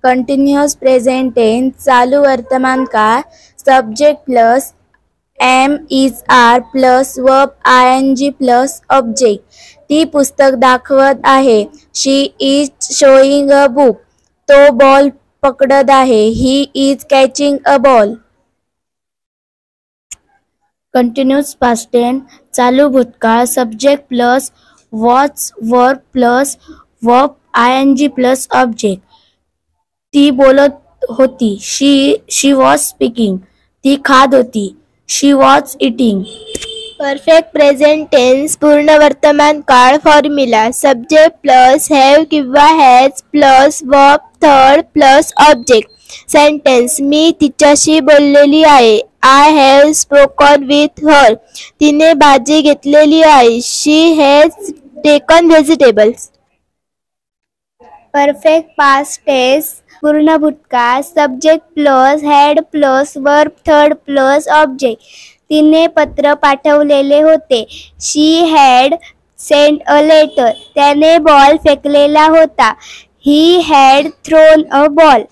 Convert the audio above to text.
Continuous present tense चालू वर्तमान काळ subject plus am is are plus verb ing plus object. ती पुस्तक दाखवत आहे. She is showing a book. तो बॉल पकडत आहे. He is catching a ball. Continuous past tense चालू भूतकाळ subject plus was verb plus verb ing plus object. ती बोलत होती. She was speaking. ती खात होती. She was eating. Perfect present tense पूर्ण वर्तमान काळ फॉर्म्युला सब्जेक्ट प्लस हॅव किंवा has plus verb third plus object. Sentence मी तिच्याशी बोललेली आहे. I have spoken with her. तिने भाजी घेतलेली आहे. She has taken vegetables. Perfect past tense पूर्ण भूतकाळ subject plus had plus verb third plus object. तिने पत्र पाठवलेले होते. She had sent a letter. त्याने बॉल फेकलेला होता. He had thrown a ball.